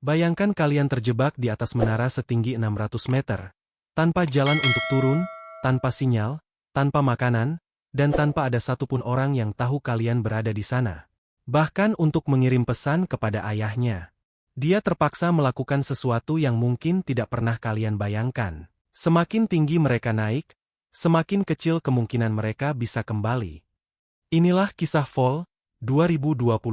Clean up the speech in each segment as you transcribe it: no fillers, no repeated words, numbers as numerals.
Bayangkan kalian terjebak di atas menara setinggi 600 meter, tanpa jalan untuk turun, tanpa sinyal, tanpa makanan, dan tanpa ada satupun orang yang tahu kalian berada di sana. Bahkan untuk mengirim pesan kepada ayahnya. Dia terpaksa melakukan sesuatu yang mungkin tidak pernah kalian bayangkan. Semakin tinggi mereka naik, semakin kecil kemungkinan mereka bisa kembali. Inilah kisah Fall 2022.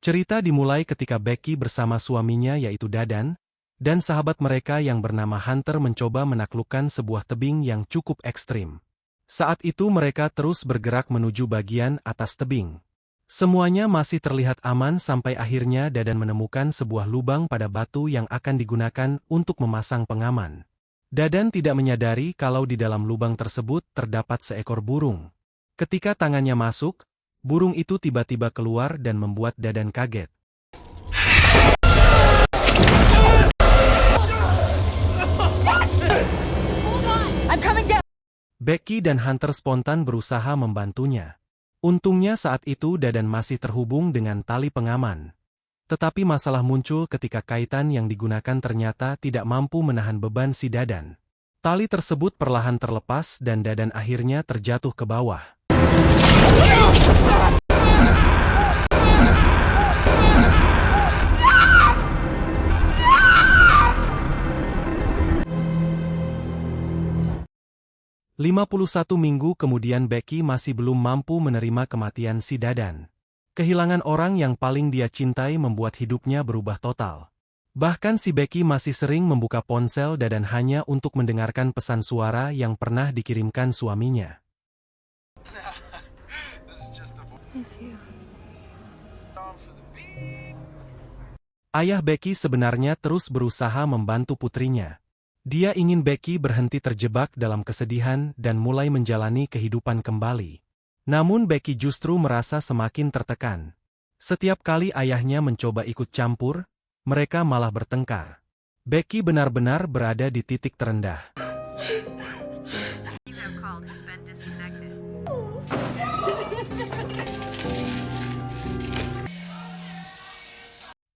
Cerita dimulai ketika Becky bersama suaminya yaitu Dadan, dan sahabat mereka yang bernama Hunter mencoba menaklukkan sebuah tebing yang cukup ekstrim. Saat itu mereka terus bergerak menuju bagian atas tebing. Semuanya masih terlihat aman sampai akhirnya Dadan menemukan sebuah lubang pada batu yang akan digunakan untuk memasang pengaman. Dadan tidak menyadari kalau di dalam lubang tersebut terdapat seekor burung. Ketika tangannya masuk, burung itu tiba-tiba keluar dan membuat Dadan kaget. Becky dan Hunter spontan berusaha membantunya. Untungnya saat itu Dadan masih terhubung dengan tali pengaman. Tetapi masalah muncul ketika kaitan yang digunakan ternyata tidak mampu menahan beban si Dadan. Tali tersebut perlahan terlepas dan Dadan akhirnya terjatuh ke bawah. 51 minggu kemudian Becky masih belum mampu menerima kematian si Dadan. Kehilangan orang yang paling dia cintai membuat hidupnya berubah total. Bahkan si Becky masih sering membuka ponsel Dadan hanya untuk mendengarkan pesan suara yang pernah dikirimkan suaminya. Ayah Becky sebenarnya terus berusaha membantu putrinya. Dia ingin Becky berhenti terjebak dalam kesedihan dan mulai menjalani kehidupan kembali. Namun Becky justru merasa semakin tertekan. Setiap kali ayahnya mencoba ikut campur, mereka malah bertengkar. Becky benar-benar berada di titik terendah.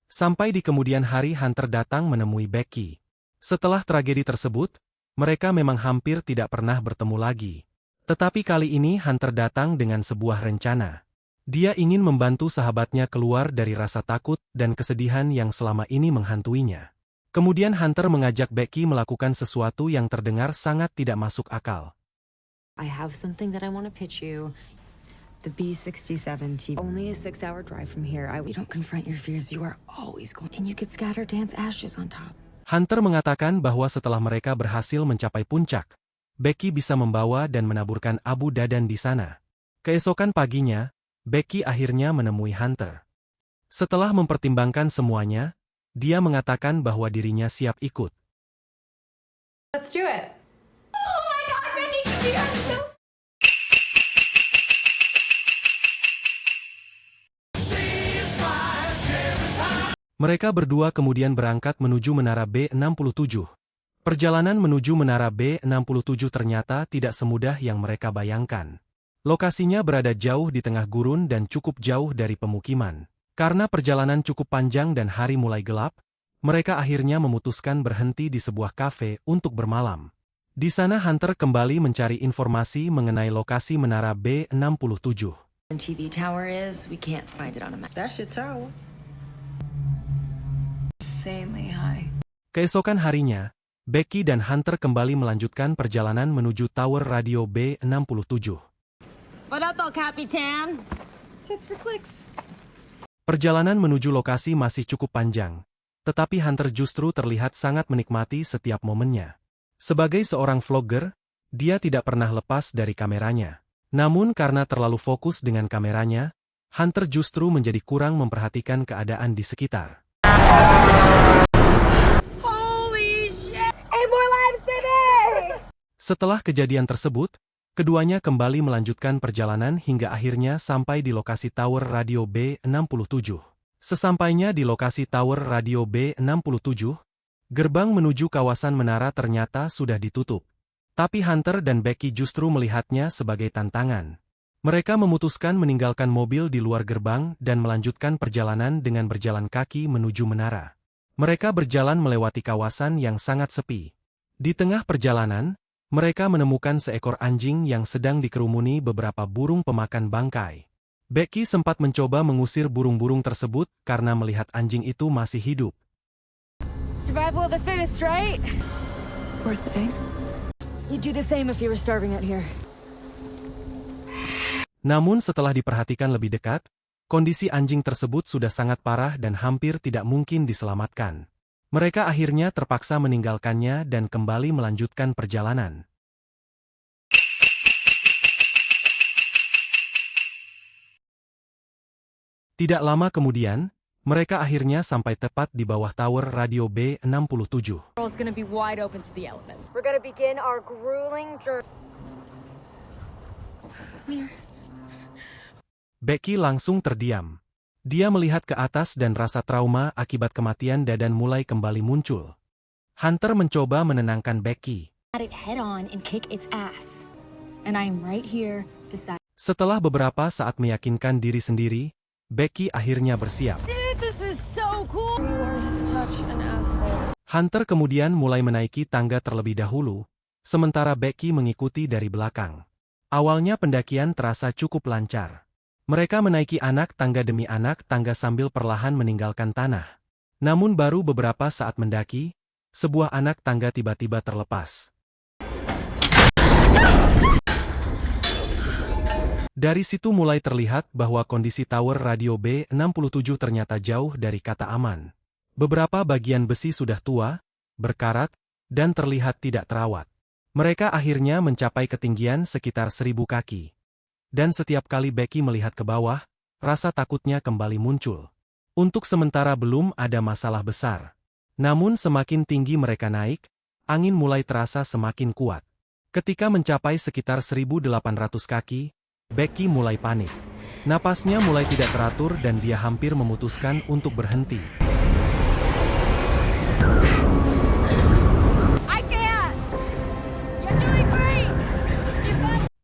Sampai di kemudian hari Hunter datang menemui Becky. Setelah tragedi tersebut, mereka memang hampir tidak pernah bertemu lagi. Tetapi kali ini Hunter datang dengan sebuah rencana. Dia ingin membantu sahabatnya keluar dari rasa takut dan kesedihan yang selama ini menghantuinya. Kemudian Hunter mengajak Becky melakukan sesuatu yang terdengar sangat tidak masuk akal. I have something that I want to pitch you. The B-67T. Only a 6-hour drive from here. We don't confront your fears. You are always going. And you could scatter Dan's ashes on top. Hunter mengatakan bahwa setelah mereka berhasil mencapai puncak, Becky bisa membawa dan menaburkan abu Dadan di sana. Keesokan paginya, Becky akhirnya menemui Hunter. Setelah mempertimbangkan semuanya, dia mengatakan bahwa dirinya siap ikut. Let's do it. Oh my God, Becky, we are so... Mereka berdua kemudian berangkat menuju Menara B-67. Perjalanan menuju Menara B-67 ternyata tidak semudah yang mereka bayangkan. Lokasinya berada jauh di tengah gurun dan cukup jauh dari pemukiman. Karena perjalanan cukup panjang dan hari mulai gelap, mereka akhirnya memutuskan berhenti di sebuah kafe untuk bermalam. Di sana Hunter kembali mencari informasi mengenai lokasi Menara B-67. TV tower is, we can't find it on a map. That's your tower. Insanely high. Keesokan harinya, Becky dan Hunter kembali melanjutkan perjalanan menuju tower radio B-67. What up, El Capitan? Tits for clicks. Perjalanan menuju lokasi masih cukup panjang, tetapi Hunter justru terlihat sangat menikmati setiap momennya. Sebagai seorang vlogger, dia tidak pernah lepas dari kameranya. Namun karena terlalu fokus dengan kameranya, Hunter justru menjadi kurang memperhatikan keadaan di sekitar. Holy shit! 8 more lives, baby! Setelah kejadian tersebut, keduanya kembali melanjutkan perjalanan hingga akhirnya sampai di lokasi tower radio B-67. Sesampainya di lokasi tower radio B-67, gerbang menuju kawasan menara ternyata sudah ditutup. Tapi Hunter dan Becky justru melihatnya sebagai tantangan. Mereka memutuskan meninggalkan mobil di luar gerbang dan melanjutkan perjalanan dengan berjalan kaki menuju menara. Mereka berjalan melewati kawasan yang sangat sepi. Di tengah perjalanan, mereka menemukan seekor anjing yang sedang dikerumuni beberapa burung pemakan bangkai. Becky sempat mencoba mengusir burung-burung tersebut karena melihat anjing itu masih hidup. Survival of the fittest, right? Poor thing. You'd do the same if you were starving out here. Namun setelah diperhatikan lebih dekat, kondisi anjing tersebut sudah sangat parah dan hampir tidak mungkin diselamatkan. Mereka akhirnya terpaksa meninggalkannya dan kembali melanjutkan perjalanan. Tidak lama kemudian, mereka akhirnya sampai tepat di bawah tower radio B67. World's gonna be wide open to the elements. We're gonna begin our grueling journey. Becky langsung terdiam. Dia melihat ke atas dan rasa trauma akibat kematian Dadan mulai kembali muncul. Hunter mencoba menenangkan Becky. At it head on and kick its ass. And I'm right here beside. Setelah beberapa saat meyakinkan diri sendiri, Becky akhirnya bersiap. Dude, this is so cool. You are such an asshole. Hunter kemudian mulai menaiki tangga terlebih dahulu, sementara Becky mengikuti dari belakang. Awalnya pendakian terasa cukup lancar. Mereka menaiki anak tangga demi anak tangga sambil perlahan meninggalkan tanah. Namun baru beberapa saat mendaki, sebuah anak tangga tiba-tiba terlepas. Dari situ mulai terlihat bahwa kondisi tower radio B67 ternyata jauh dari kata aman. Beberapa bagian besi sudah tua, berkarat, dan terlihat tidak terawat. Mereka akhirnya mencapai ketinggian sekitar 1000 kaki. Dan setiap kali Becky melihat ke bawah, rasa takutnya kembali muncul. Untuk sementara belum ada masalah besar. Namun semakin tinggi mereka naik, angin mulai terasa semakin kuat. Ketika mencapai sekitar 1800 kaki, Becky mulai panik. Napasnya mulai tidak teratur dan dia hampir memutuskan untuk berhenti. I can't. You're doing great.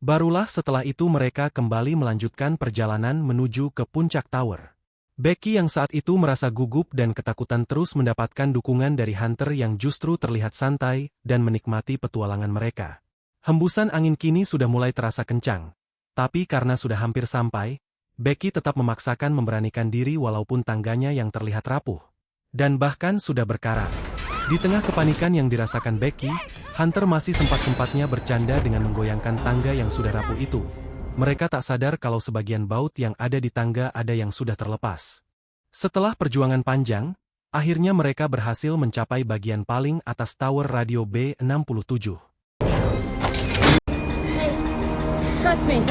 Barulah setelah itu mereka kembali melanjutkan perjalanan menuju ke puncak tower. Becky yang saat itu merasa gugup dan ketakutan terus mendapatkan dukungan dari Hunter yang justru terlihat santai dan menikmati petualangan mereka. Hembusan angin kini sudah mulai terasa kencang. Tapi karena sudah hampir sampai, Becky tetap memaksakan memberanikan diri walaupun tangganya yang terlihat rapuh. Dan bahkan sudah berkarat. Di tengah kepanikan yang dirasakan Becky, Hunter masih sempat-sempatnya bercanda dengan menggoyangkan tangga yang sudah rapuh itu. Mereka tak sadar kalau sebagian baut yang ada di tangga ada yang sudah terlepas. Setelah perjuangan panjang, akhirnya mereka berhasil mencapai bagian paling atas tower radio B67. Trust me.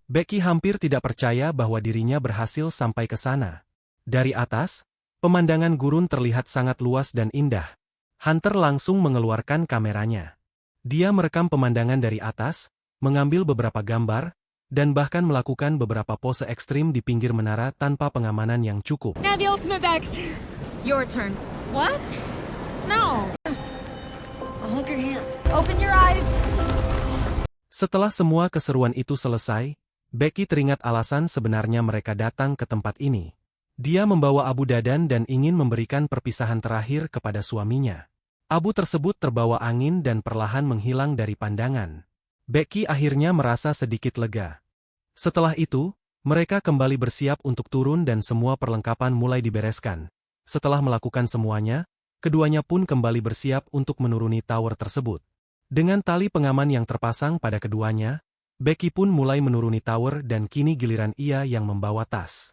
Becky hampir tidak percaya bahwa dirinya berhasil sampai ke sana. Dari atas, pemandangan gurun terlihat sangat luas dan indah. Hunter langsung mengeluarkan kameranya. Dia merekam pemandangan dari atas, mengambil beberapa gambar, dan bahkan melakukan beberapa pose ekstrim di pinggir menara tanpa pengamanan yang cukup. Now the ultimate Vex. Your turn. What? No. I'll hold your hand. Open your eyes. Setelah semua keseruan itu selesai, Becky teringat alasan sebenarnya mereka datang ke tempat ini. Dia membawa Abu Dadan dan ingin memberikan perpisahan terakhir kepada suaminya. Abu tersebut terbawa angin dan perlahan menghilang dari pandangan. Becky akhirnya merasa sedikit lega. Setelah itu, mereka kembali bersiap untuk turun dan semua perlengkapan mulai dibereskan. Setelah melakukan semuanya, keduanya pun kembali bersiap untuk menuruni tower tersebut. Dengan tali pengaman yang terpasang pada keduanya, Becky pun mulai menuruni tower dan kini giliran ia yang membawa tas.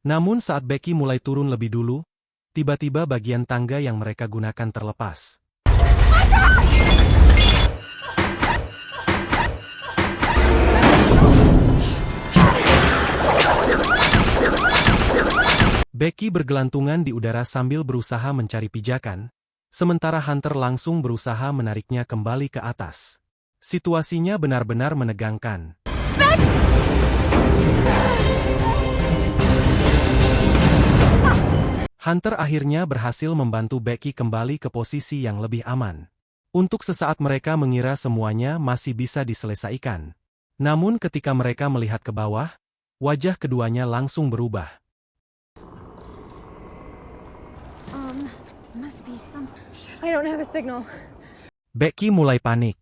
Namun saat Becky mulai turun lebih dulu, tiba-tiba bagian tangga yang mereka gunakan terlepas. Becky bergelantungan di udara sambil berusaha mencari pijakan, sementara Hunter langsung berusaha menariknya kembali ke atas. Situasinya benar-benar menegangkan. Bex! Hunter akhirnya berhasil membantu Becky kembali ke posisi yang lebih aman. Untuk sesaat mereka mengira semuanya masih bisa diselesaikan. Namun ketika mereka melihat ke bawah, wajah keduanya langsung berubah. Must be some... I don't have a signal. Becky mulai panik.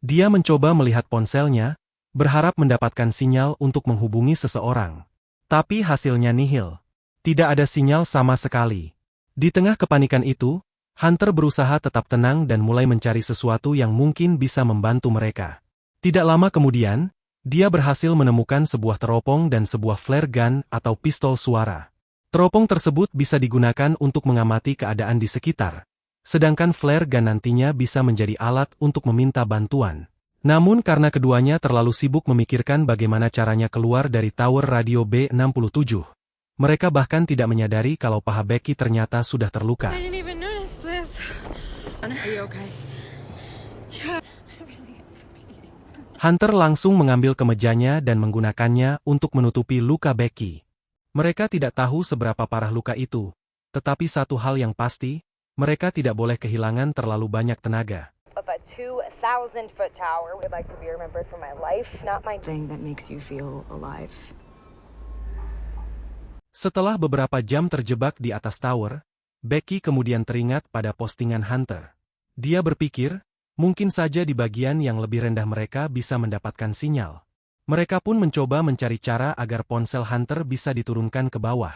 Dia mencoba melihat ponselnya, berharap mendapatkan sinyal untuk menghubungi seseorang. Tapi hasilnya nihil. Tidak ada sinyal sama sekali. Di tengah kepanikan itu, Hunter berusaha tetap tenang dan mulai mencari sesuatu yang mungkin bisa membantu mereka. Tidak lama kemudian, dia berhasil menemukan sebuah teropong dan sebuah flare gun atau pistol suara. Teropong tersebut bisa digunakan untuk mengamati keadaan di sekitar, sedangkan flare gun nantinya bisa menjadi alat untuk meminta bantuan. Namun karena keduanya terlalu sibuk memikirkan bagaimana caranya keluar dari tower radio B67, mereka bahkan tidak menyadari kalau paha Becky ternyata sudah terluka. I didn't even notice this. Are you okay? Hunter langsung mengambil kemejanya dan menggunakannya untuk menutupi luka Becky. Mereka tidak tahu seberapa parah luka itu, tetapi satu hal yang pasti, mereka tidak boleh kehilangan terlalu banyak tenaga. Of a 2,000-foot tower, would like to be remembered for my life, not my... Thing that makes you feel alive. Setelah beberapa jam terjebak di atas tower, Becky kemudian teringat pada postingan Hunter. Dia berpikir, mungkin saja di bagian yang lebih rendah mereka bisa mendapatkan sinyal. Mereka pun mencoba mencari cara agar ponsel Hunter bisa diturunkan ke bawah.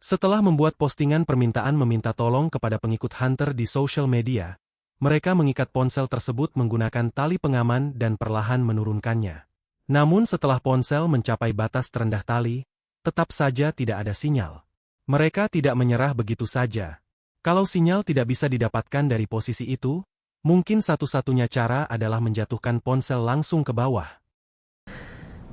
Setelah membuat postingan permintaan meminta tolong kepada pengikut Hunter di sosial media, mereka mengikat ponsel tersebut menggunakan tali pengaman dan perlahan menurunkannya. Namun setelah ponsel mencapai batas terendah tali, tetap saja tidak ada sinyal. Mereka tidak menyerah begitu saja. Kalau sinyal tidak bisa didapatkan dari posisi itu, mungkin satu-satunya cara adalah menjatuhkan ponsel langsung ke bawah.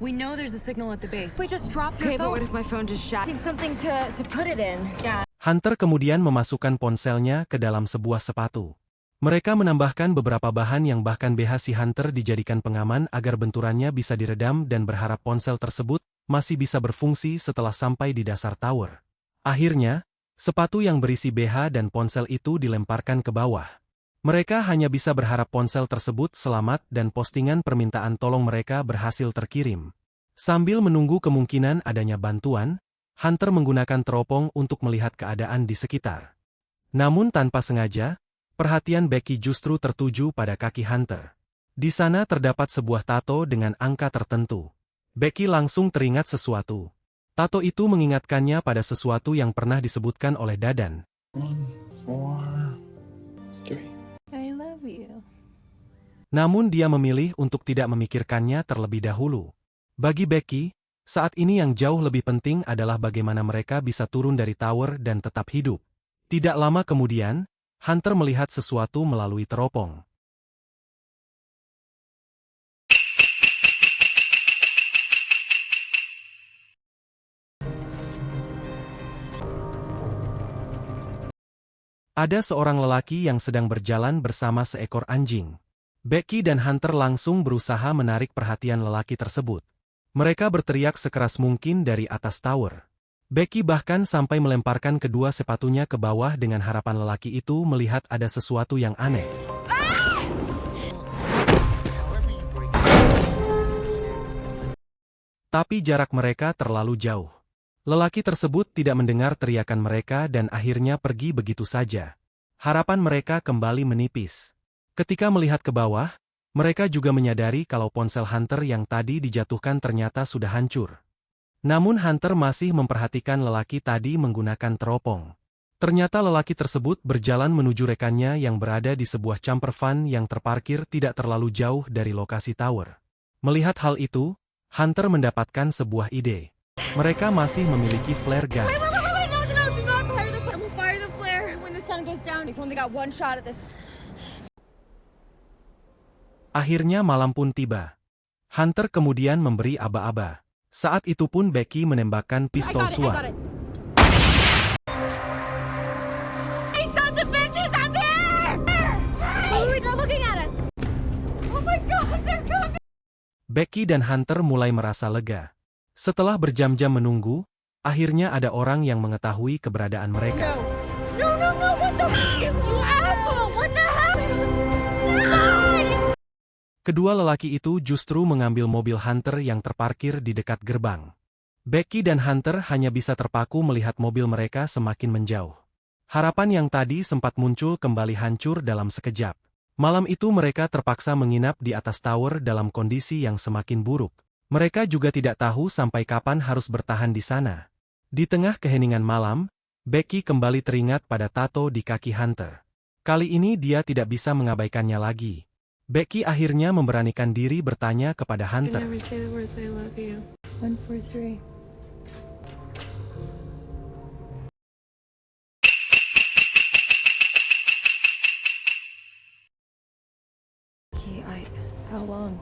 We know there's a signal at the base. We just dropped Okay, your but what phone. if my phone just shattered? Need something to put it in. Yeah. Hunter kemudian memasukkan ponselnya ke dalam sebuah sepatu. Mereka menambahkan beberapa bahan yang bahkan BH si Hunter dijadikan pengaman agar benturannya bisa diredam dan berharap ponsel tersebut masih bisa berfungsi setelah sampai di dasar tower. Akhirnya, sepatu yang berisi BH dan ponsel itu dilemparkan ke bawah. Mereka hanya bisa berharap ponsel tersebut selamat dan postingan permintaan tolong mereka berhasil terkirim. Sambil menunggu kemungkinan adanya bantuan, Hunter menggunakan teropong untuk melihat keadaan di sekitar. Namun tanpa sengaja, perhatian Becky justru tertuju pada kaki Hunter. Di sana terdapat sebuah tato dengan angka tertentu. Becky langsung teringat sesuatu. Tato itu mengingatkannya pada sesuatu yang pernah disebutkan oleh Dadan. 1, 4, 3. I love you. Namun dia memilih untuk tidak memikirkannya terlebih dahulu. Bagi Becky, saat ini yang jauh lebih penting adalah bagaimana mereka bisa turun dari tower dan tetap hidup. Tidak lama kemudian, Hunter melihat sesuatu melalui teropong. Ada seorang lelaki yang sedang berjalan bersama seekor anjing. Becky dan Hunter langsung berusaha menarik perhatian lelaki tersebut. Mereka berteriak sekeras mungkin dari atas tower. Becky bahkan sampai melemparkan kedua sepatunya ke bawah dengan harapan lelaki itu melihat ada sesuatu yang aneh. Tapi jarak mereka terlalu jauh. Lelaki tersebut tidak mendengar teriakan mereka dan akhirnya pergi begitu saja. Harapan mereka kembali menipis. Ketika melihat ke bawah, mereka juga menyadari kalau ponsel Hunter yang tadi dijatuhkan ternyata sudah hancur. Namun Hunter masih memperhatikan lelaki tadi menggunakan teropong. Ternyata lelaki tersebut berjalan menuju rekannya yang berada di sebuah camper van yang terparkir tidak terlalu jauh dari lokasi tower. Melihat hal itu, Hunter mendapatkan sebuah ide. Mereka masih memiliki flare gun. Wait, no, do not fire the flare. We'll fire the flare when the sun goes down. We've only got one shot at this. Akhirnya malam pun tiba. Hunter kemudian memberi aba-aba. Saat itu pun Becky menembakkan pistol suar. Hey, sons of bitches, I'm here! Wait, they're looking at us. Oh my god, they're coming! Becky dan Hunter mulai merasa lega. Setelah berjam-jam menunggu, akhirnya ada orang yang mengetahui keberadaan mereka. No, what the you asshole! What the hell? God! Kedua lelaki itu justru mengambil mobil Hunter yang terparkir di dekat gerbang. Becky dan Hunter hanya bisa terpaku melihat mobil mereka semakin menjauh. Harapan yang tadi sempat muncul kembali hancur dalam sekejap. Malam itu mereka terpaksa menginap di atas tower dalam kondisi yang semakin buruk. Mereka juga tidak tahu sampai kapan harus bertahan di sana. Di tengah keheningan malam, Becky kembali teringat pada tato di kaki Hunter. Kali ini dia tidak bisa mengabaikannya lagi. Becky akhirnya memberanikan diri bertanya kepada Hunter. 143. How long?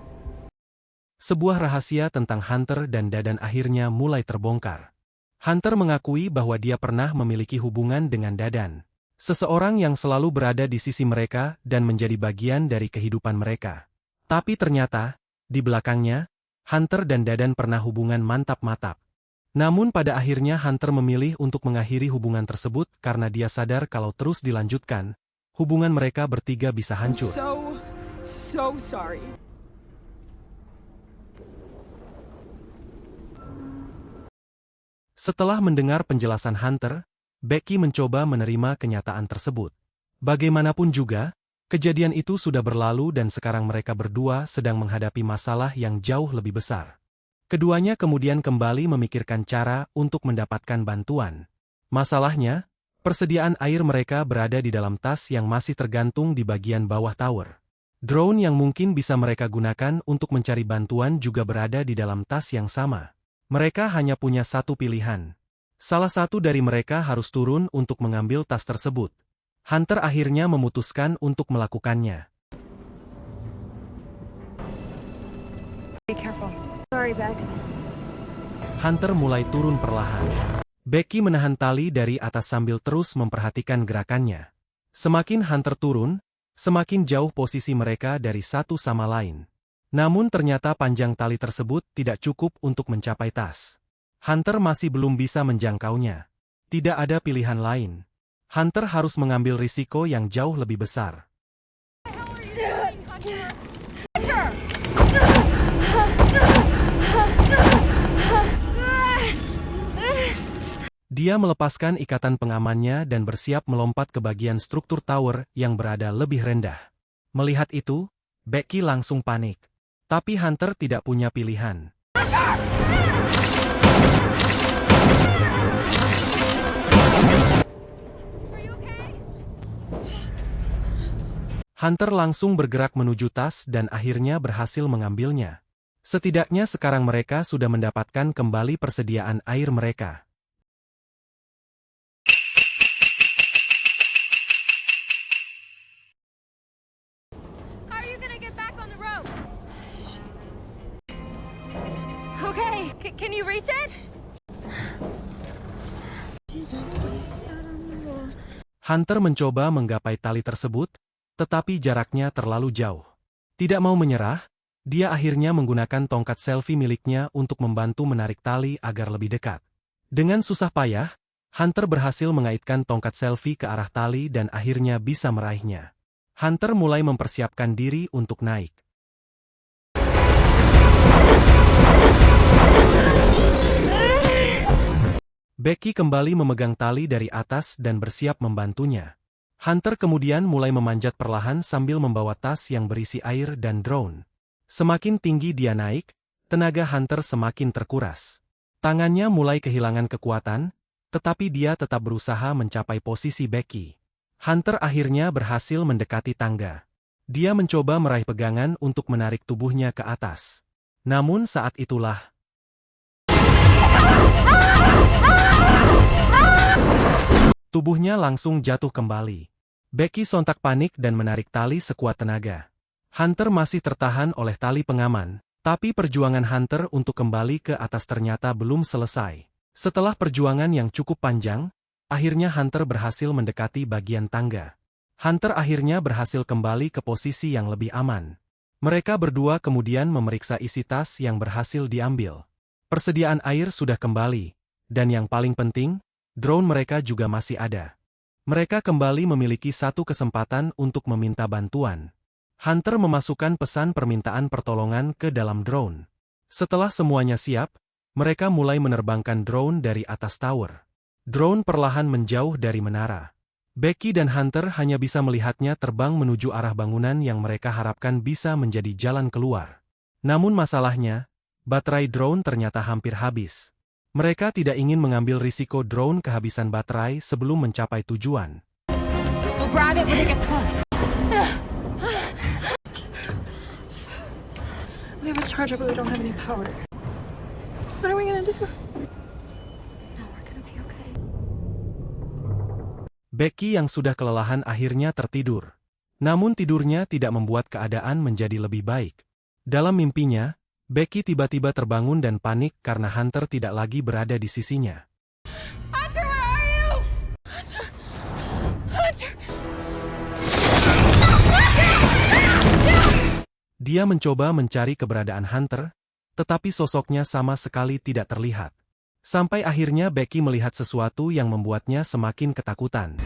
Sebuah rahasia tentang Hunter dan Dadan akhirnya mulai terbongkar. Hunter mengakui bahwa dia pernah memiliki hubungan dengan Dadan. Seseorang yang selalu berada di sisi mereka dan menjadi bagian dari kehidupan mereka. Tapi ternyata, di belakangnya, Hunter dan Dadan pernah hubungan mantap-mantap. Namun pada akhirnya Hunter memilih untuk mengakhiri hubungan tersebut karena dia sadar kalau terus dilanjutkan, hubungan mereka bertiga bisa hancur. So sorry. Setelah mendengar penjelasan Hunter, Becky mencoba menerima kenyataan tersebut. Bagaimanapun juga, kejadian itu sudah berlalu dan sekarang mereka berdua sedang menghadapi masalah yang jauh lebih besar. Keduanya kemudian kembali memikirkan cara untuk mendapatkan bantuan. Masalahnya, persediaan air mereka berada di dalam tas yang masih tergantung di bagian bawah tower. Drone yang mungkin bisa mereka gunakan untuk mencari bantuan juga berada di dalam tas yang sama. Mereka hanya punya satu pilihan. Salah satu dari mereka harus turun untuk mengambil tas tersebut. Hunter akhirnya memutuskan untuk melakukannya. Be careful. Sorry, Bex. Hunter mulai turun perlahan. Becky menahan tali dari atas sambil terus memperhatikan gerakannya. Semakin Hunter turun, semakin jauh posisi mereka dari satu sama lain. Namun ternyata panjang tali tersebut tidak cukup untuk mencapai tas. Hunter masih belum bisa menjangkaunya. Tidak ada pilihan lain. Hunter harus mengambil risiko yang jauh lebih besar. Dia melepaskan ikatan pengamannya dan bersiap melompat ke bagian struktur tower yang berada lebih rendah. Melihat itu, Becky langsung panik. Tapi Hunter tidak punya pilihan. Hunter langsung bergerak menuju tas dan akhirnya berhasil mengambilnya. Setidaknya sekarang mereka sudah mendapatkan kembali persediaan air mereka. Okay, can you reach it? Hunter mencoba menggapai tali tersebut, tetapi jaraknya terlalu jauh. Tidak mau menyerah, dia akhirnya menggunakan tongkat selfie miliknya untuk membantu menarik tali agar lebih dekat. Dengan susah payah, Hunter berhasil mengaitkan tongkat selfie ke arah tali dan akhirnya bisa meraihnya. Hunter mulai mempersiapkan diri untuk naik. Becky kembali memegang tali dari atas dan bersiap membantunya. Hunter kemudian mulai memanjat perlahan sambil membawa tas yang berisi air dan drone. Semakin tinggi dia naik, tenaga Hunter semakin terkuras. Tangannya mulai kehilangan kekuatan, tetapi dia tetap berusaha mencapai posisi Becky. Hunter akhirnya berhasil mendekati tangga. Dia mencoba meraih pegangan untuk menarik tubuhnya ke atas. Namun saat itulah, tubuhnya langsung jatuh kembali. Becky sontak panik dan menarik tali sekuat tenaga. Hunter masih tertahan oleh tali pengaman, tapi perjuangan Hunter untuk kembali ke atas ternyata belum selesai. Setelah perjuangan yang cukup panjang, akhirnya Hunter berhasil mendekati bagian tangga. Hunter akhirnya berhasil kembali ke posisi yang lebih aman. Mereka berdua kemudian memeriksa isi tas yang berhasil diambil. Persediaan air sudah kembali, dan yang paling penting, drone mereka juga masih ada. Mereka kembali memiliki satu kesempatan untuk meminta bantuan. Hunter memasukkan pesan permintaan pertolongan ke dalam drone. Setelah semuanya siap, mereka mulai menerbangkan drone dari atas tower. Drone perlahan menjauh dari menara. Becky dan Hunter hanya bisa melihatnya terbang menuju arah bangunan yang mereka harapkan bisa menjadi jalan keluar. Namun masalahnya, baterai drone ternyata hampir habis. Mereka tidak ingin mengambil risiko drone kehabisan baterai sebelum mencapai tujuan. We'll grab it when it gets close. We have a charger, but we don't have any power. What are we gonna do? No, we're gonna be okay. Becky yang sudah kelelahan akhirnya tertidur. Namun tidurnya tidak membuat keadaan menjadi lebih baik. Dalam mimpinya, Becky tiba-tiba terbangun dan panik karena Hunter tidak lagi berada di sisinya. Hunter, where are you? Hunter! Hunter! Dia mencoba mencari keberadaan Hunter, tetapi sosoknya sama sekali tidak terlihat. Sampai akhirnya Becky melihat sesuatu yang membuatnya semakin ketakutan.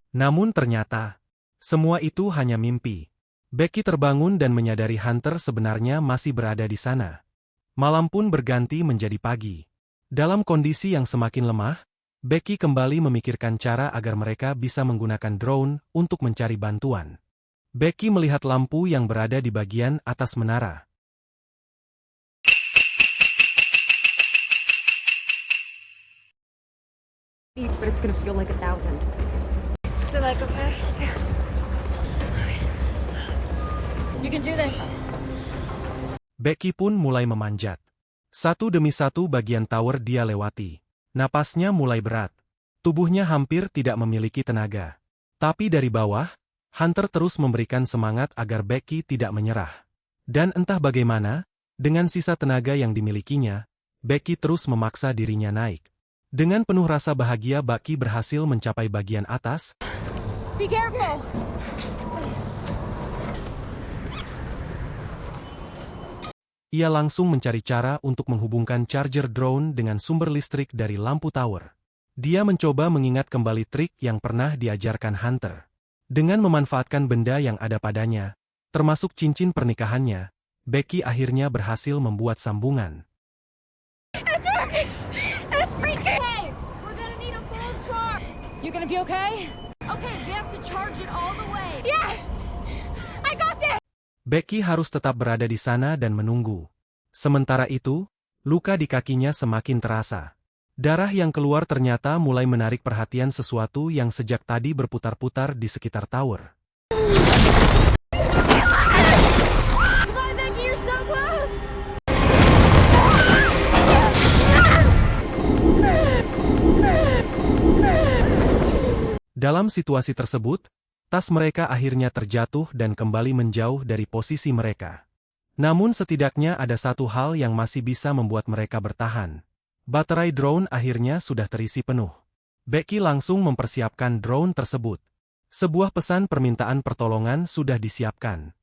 Namun ternyata, semua itu hanya mimpi. Becky terbangun dan menyadari Hunter sebenarnya masih berada di sana. Malam pun berganti menjadi pagi. Dalam kondisi yang semakin lemah, Becky kembali memikirkan cara agar mereka bisa menggunakan drone untuk mencari bantuan. Becky melihat lampu yang berada di bagian atas menara. But it's gonna feel like 1,000. Is it like okay? You can do this. Becky pun mulai memanjat. Satu demi satu bagian tower dia lewati. Napasnya mulai berat. Tubuhnya hampir tidak memiliki tenaga. Tapi dari bawah, Hunter terus memberikan semangat agar Becky tidak menyerah. Dan entah bagaimana, dengan sisa tenaga yang dimilikinya, Becky terus memaksa dirinya naik. Dengan penuh rasa bahagia Becky berhasil mencapai bagian atas. Be careful. Ia langsung mencari cara untuk menghubungkan charger drone dengan sumber listrik dari lampu tower. Dia mencoba mengingat kembali trik yang pernah diajarkan Hunter. Dengan memanfaatkan benda yang ada padanya, termasuk cincin pernikahannya, Becky akhirnya berhasil membuat sambungan. It's working. It's freaking. Hey, we're gonna need a full charge. You gonna be okay? Okay, we have to charge it all the way. Yeah, I got this. Becky harus tetap berada di sana dan menunggu. Sementara itu, luka di kakinya semakin terasa. Darah yang keluar ternyata mulai menarik perhatian sesuatu yang sejak tadi berputar-putar di sekitar tower. Come on, Becky, you're so close. Dalam situasi tersebut, tas mereka akhirnya terjatuh dan kembali menjauh dari posisi mereka. Namun setidaknya ada satu hal yang masih bisa membuat mereka bertahan. Baterai drone akhirnya sudah terisi penuh. Becky langsung mempersiapkan drone tersebut. Sebuah pesan permintaan pertolongan sudah disiapkan.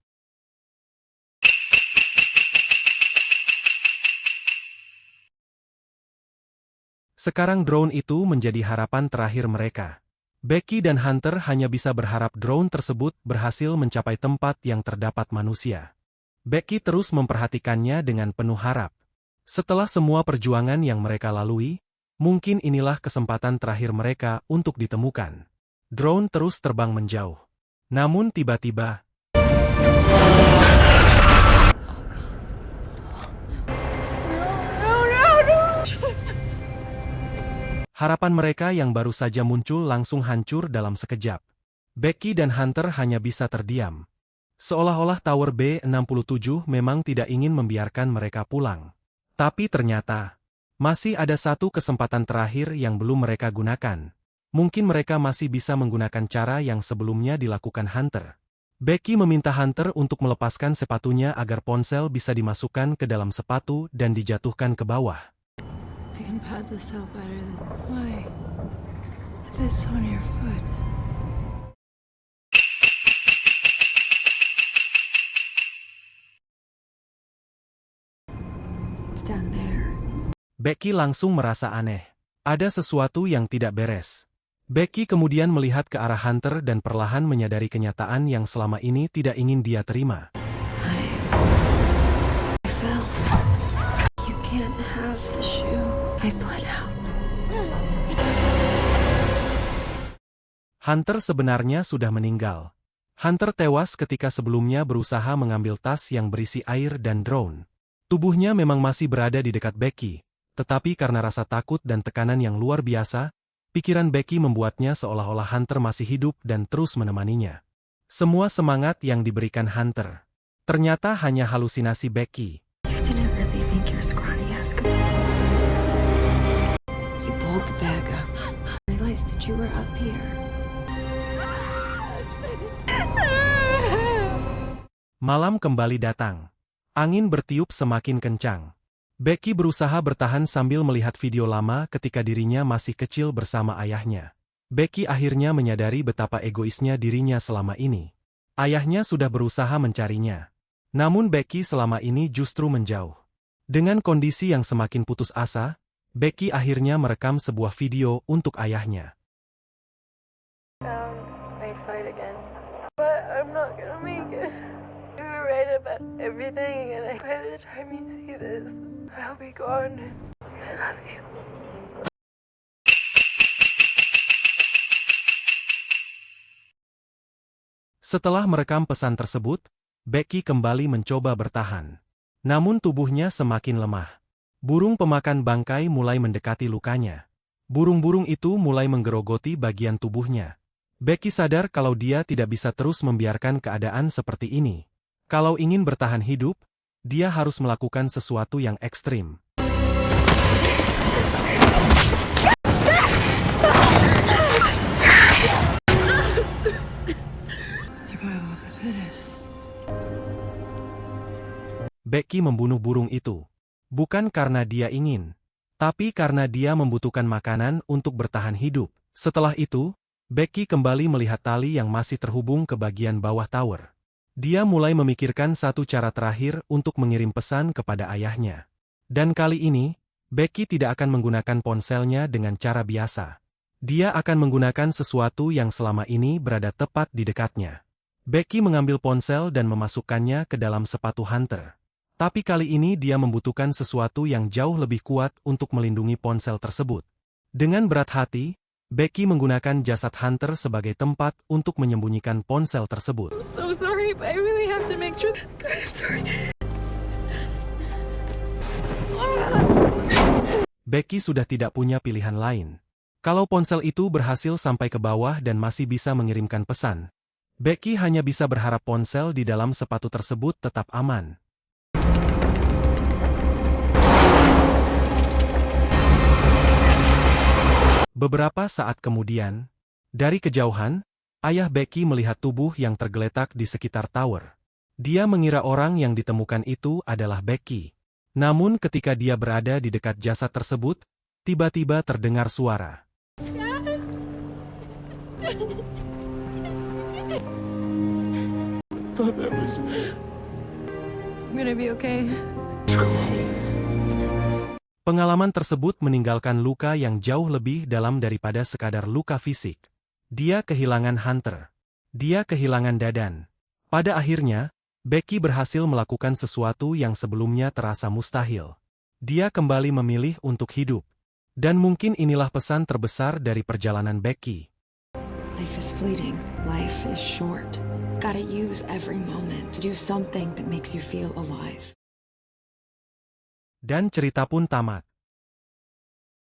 Sekarang drone itu menjadi harapan terakhir mereka. Becky dan Hunter hanya bisa berharap drone tersebut berhasil mencapai tempat yang terdapat manusia. Becky terus memperhatikannya dengan penuh harap. Setelah semua perjuangan yang mereka lalui, mungkin inilah kesempatan terakhir mereka untuk ditemukan. Drone terus terbang menjauh. Namun tiba-tiba, harapan mereka yang baru saja muncul langsung hancur dalam sekejap. Becky dan Hunter hanya bisa terdiam. Seolah-olah Tower B67 memang tidak ingin membiarkan mereka pulang. Tapi ternyata, masih ada satu kesempatan terakhir yang belum mereka gunakan. Mungkin mereka masih bisa menggunakan cara yang sebelumnya dilakukan Hunter. Becky meminta Hunter untuk melepaskan sepatunya agar ponsel bisa dimasukkan ke dalam sepatu dan dijatuhkan ke bawah. can pad this out better than... Why? This on your foot. It's down there. Becky langsung merasa aneh. Ada sesuatu yang tidak beres. Becky kemudian melihat ke arah Hunter dan perlahan menyadari kenyataan yang selama ini tidak ingin dia terima. I fell. You can't have the shoe. I bled out. Hunter sebenarnya sudah meninggal. Hunter tewas ketika sebelumnya berusaha mengambil tas yang berisi air dan drone. Tubuhnya memang masih berada di dekat Becky, tetapi karena rasa takut dan tekanan yang luar biasa, pikiran Becky membuatnya seolah-olah Hunter masih hidup dan terus menemaninya. Semua semangat yang diberikan Hunter ternyata hanya halusinasi Becky. You didn't really think you're scrawny ass. You pulled the bag up. I realized that you were up here. Malam kembali datang. Angin bertiup semakin kencang. Becky berusaha bertahan sambil melihat video lama ketika dirinya masih kecil bersama ayahnya. Becky akhirnya menyadari betapa egoisnya dirinya selama ini. Ayahnya sudah berusaha mencarinya. Namun Becky selama ini justru menjauh. Dengan kondisi yang semakin putus asa, Becky akhirnya merekam sebuah video untuk ayahnya. I'd fight again. But I'm not gonna make it. You were right about everything, and by the time you see this, I'll be gone. I love you. Setelah merekam pesan tersebut, Becky kembali mencoba bertahan. Namun tubuhnya semakin lemah. Burung pemakan bangkai mulai mendekati lukanya. Burung-burung itu mulai menggerogoti bagian tubuhnya. Becky sadar kalau dia tidak bisa terus membiarkan keadaan seperti ini. Kalau ingin bertahan hidup, dia harus melakukan sesuatu yang ekstrim. Survival of the fittest. Becky membunuh burung itu. Bukan karena dia ingin, tapi karena dia membutuhkan makanan untuk bertahan hidup. Setelah itu, Becky kembali melihat tali yang masih terhubung ke bagian bawah tower. Dia mulai memikirkan satu cara terakhir untuk mengirim pesan kepada ayahnya. Dan kali ini, Becky tidak akan menggunakan ponselnya dengan cara biasa. Dia akan menggunakan sesuatu yang selama ini berada tepat di dekatnya. Becky mengambil ponsel dan memasukkannya ke dalam sepatu Hunter. Tapi kali ini dia membutuhkan sesuatu yang jauh lebih kuat untuk melindungi ponsel tersebut. Dengan berat hati, Becky menggunakan jasad Hunter sebagai tempat untuk menyembunyikan ponsel tersebut. I'm so sorry, but I really have to make sure. God, I'm sorry. Becky sudah tidak punya pilihan lain. Kalau ponsel itu berhasil sampai ke bawah dan masih bisa mengirimkan pesan, Becky hanya bisa berharap ponsel di dalam sepatu tersebut tetap aman. Beberapa saat kemudian, dari kejauhan, ayah Becky melihat tubuh yang tergeletak di sekitar tower. Dia mengira orang yang ditemukan itu adalah Becky. Namun ketika dia berada di dekat jasad tersebut, tiba-tiba terdengar suara. I'm gonna be okay. Pengalaman tersebut meninggalkan luka yang jauh lebih dalam daripada sekadar luka fisik. Dia kehilangan Hunter. Dia kehilangan Dadan. Pada akhirnya, Becky berhasil melakukan sesuatu yang sebelumnya terasa mustahil. Dia kembali memilih untuk hidup. Dan mungkin inilah pesan terbesar dari perjalanan Becky. Life is fleeting. Life is short. Gotta use every moment to do something that makes you feel alive. Dan cerita pun tamat.